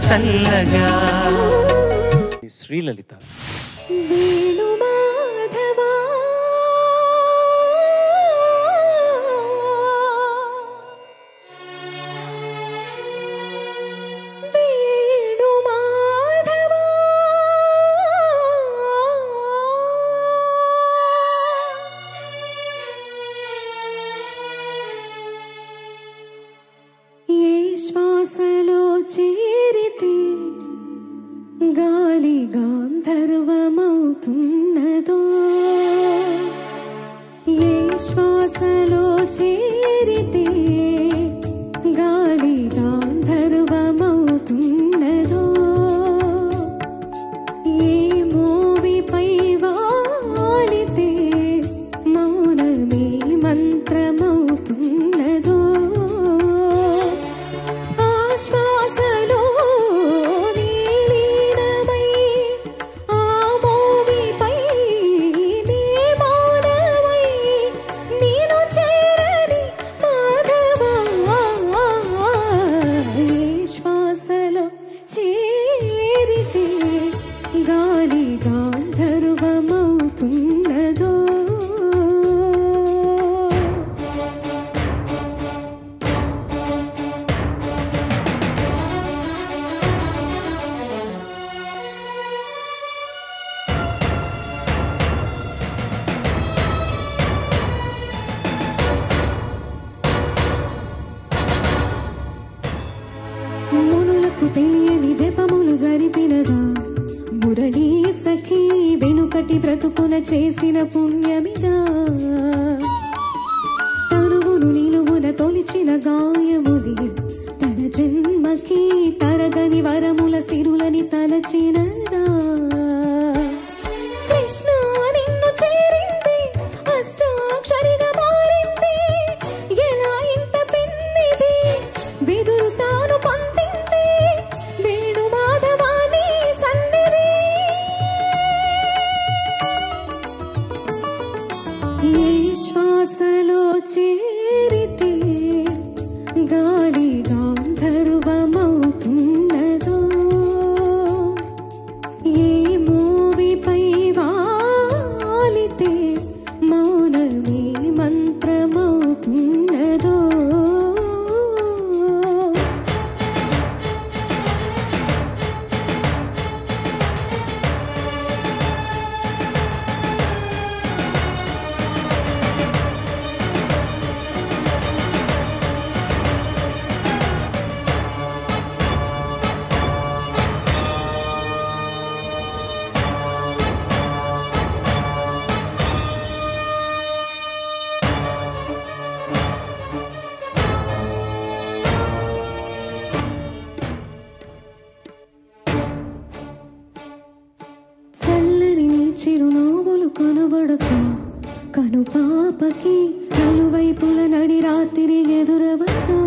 చల్లగా. శ్రీలలిత. శ్వాసలో చేరితే గాలి గాంధర్వమవుతున్నదో, ఏ శ్వాసలో చేరితే గాలి గాంధర్వమవుతున్నదో, ఏ మూవిపై వాలితే మౌనమే మంత్రమవుతున్నదో, గాలి గాంధర్వమవుతున్నదో. మునులకు తెలియని జపములు జరిపినదా మురళీ సఖీ, వెనుకటి బ్రతుకున చేసిన పుణ్యమిదా, తనువును నిలువున తొలిచిన గాయముది, తన జన్మకి తరగని వరముల సిరులని తలచినదా. కృష్ణ నిన్ను చేరింది, అష్టాక్షరిగా మారింది, ఎలా ఇంత పిన్నిది, విదురు తాను పొందింది, వేణు మాధవాని సన్నిధి. ఏ శ్వాసలో చేరితే గాలి గాంధర్వమవుతున్నదో, ఏ మూవిపై వాలితే మౌనమే మంత్రమవుతున్నదో. చల్లని నీ చిరునవ్వులు కనబడక కనుపాపకి నలువైపుల నడి రాత్రి ఎదురవగా,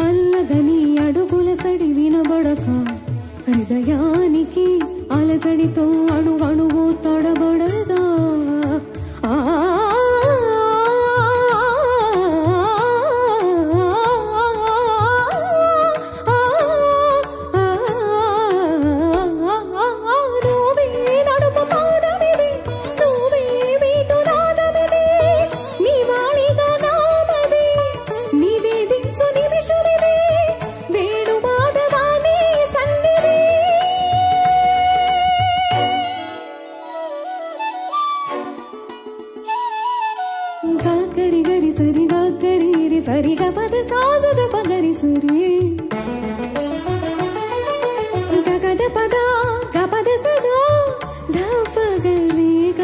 అల్లగని అడుగుల సడి వినబడక హృదయానికి అలజడితో అణువణువు తడబడదా. గరి గరి సరి గరి రి సరి గ పద సాజద పగరి సరి గగద పద గ పద సదా ధ పగరి గ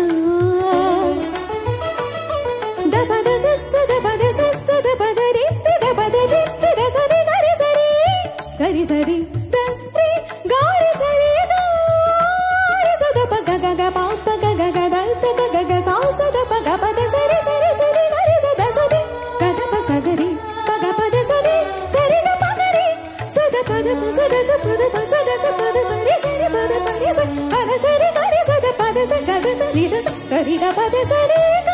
ద పద సస్స ద పద సస్స ద పద రి ద పద రి ద సరి గరి సరి ద రి గరి సరి ద సద పగ గ గ ప ప గ గ గ ద ద గ గ సా సద పగ పద సరి సరి సరి గరి సద సది గద ప సగరి పగ పద సరి సరి ద పగరి సద పద ప సద స పద ప సద స పద పరి సరి పద పరి స పద సరి గరి సద పద స గద సరి ద సరి ద పద సరి ద.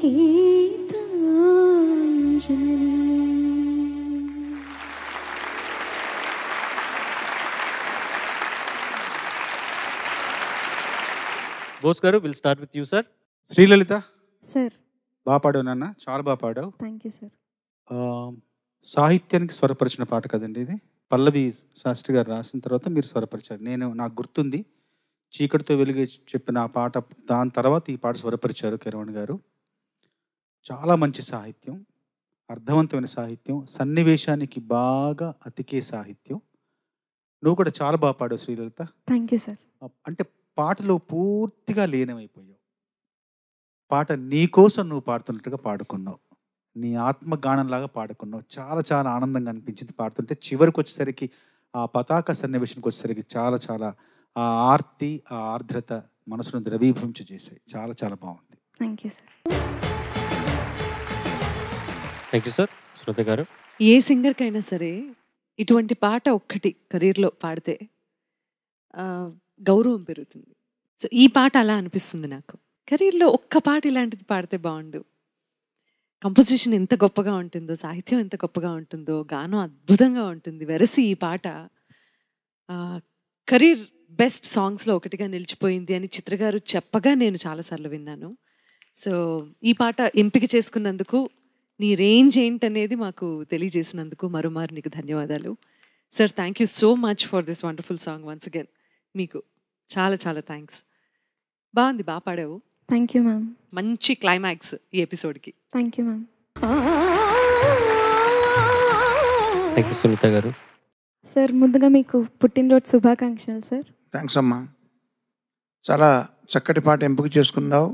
గీతాంజలి. బోస్ గారు, will start with you sir. Sri Lalitha, sir బాగా పాడావు నాన్న, చాలా బాగా పాడావు. Thank you sir. సాహిత్యానికి స్వరపరిచిన పాట కదండి ఇది. పల్లవి శాస్త్రి గారు రాసిన తర్వాత మీరు స్వరపరిచారు. నాకు గుర్తుంది, చీకటితో వెలుగు చెప్పిన ఆ పాట, దాని తర్వాత ఈ పాట స్వరపరిచారు కీరవాణి గారు. చాలా మంచి సాహిత్యం, అర్థవంతమైన సాహిత్యం, సన్నివేశానికి బాగా అతికే సాహిత్యం. నువ్వు కూడా చాలా బాగా పాడావు శ్రీలలిత. Thank you sir. అంటే పాటలో పూర్తిగా లీనమైపోయావు. పాట నీ కోసం నువ్వు పాడుతున్నట్టుగా పాడుకున్నావు, నీ ఆత్మగానంలాగా పాడుకున్నావు. చాలా చాలా ఆనందంగా అనిపించింది పాడుతుంటే. చివరికి వచ్చేసరికి ఆ పతాక సన్నివేశానికి వచ్చేసరికి చాలా చాలా ఆ ఆర్తి, ఆ ఆర్ద్రత మనసును ద్రవీభవించి చేశాయి. చాలా చాలా బాగుంది. Thank you sir. Thank you sir. Sunitha గారు, ఏ సింగర్కైనా సరే ఇటువంటి పాట ఒక్కటి కెరీర్లో పాడితే గౌరవం పెరుగుతుంది. సో ఈ పాట అలా అనిపిస్తుంది నాకు. కెరీర్లో ఒక్క పాట ఇలాంటిది పాడితే బాగుండు. కంపోజిషన్ ఎంత గొప్పగా ఉంటుందో, సాహిత్యం ఎంత గొప్పగా ఉంటుందో, గానం అద్భుతంగా ఉంటుంది. వెరసి ఈ పాట కెరీర్ బెస్ట్ సాంగ్స్లో ఒకటిగా నిలిచిపోయింది అని చిత్ర గారు చెప్పగా నేను చాలాసార్లు విన్నాను. సో ఈ పాట ఎంపిక చేసుకున్నందుకు, నీ రేంజ్ ఏంటనేది మాకు తెలియజేసినందుకు మరోమారు నీకు ధన్యవాదాలు sir. Thank you so much for this wonderful song once again. మీకు చాలా చాలా థ్యాంక్స్. బాగుంది, బాగా పాడావు. Thank you ma'am. మంచి క్లైమాక్స్ ఈ ఎపిసోడ్కి. Thank you ma'am. Thank you Sunitha garu. Sir ముందుగా మీకు పుట్టినరోజు శుభాకాంక్షలు సార్. థ్యాంక్స్ అమ్మా. చాలా చక్కటి పాట ఎంపిక చేసుకున్నావు,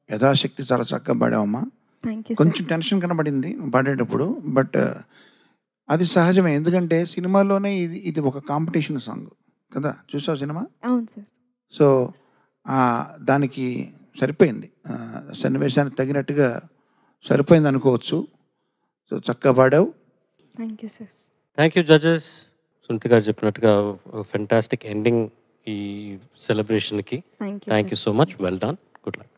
యథాశక్తి చాలా చక్కగా పాడావమ్మా. Thank you. కొంచెం టెన్షన్ కనబడింది పాడేటప్పుడు, బట్ అది సహజమే. ఎందుకంటే సినిమాలోనే ఇది ఒక కాంపిటీషన్ సాంగ్ కదా. చూసావు సినిమా? అవును సార్. సో దానికి సరిపోయింది, సన్నివేశానికి తగినట్టుగా సరిపోయింది అనుకోవచ్చు. సో చక్కగా పాడావు. Thank you sir. Thank you judges. Sunitha garu చెప్పినట్టుగా ఫెంటాస్టిక్ ఎండింగ్ ఈ సెలబ్రేషన్కి. Thank you. Thank you so much. Well done. Good luck.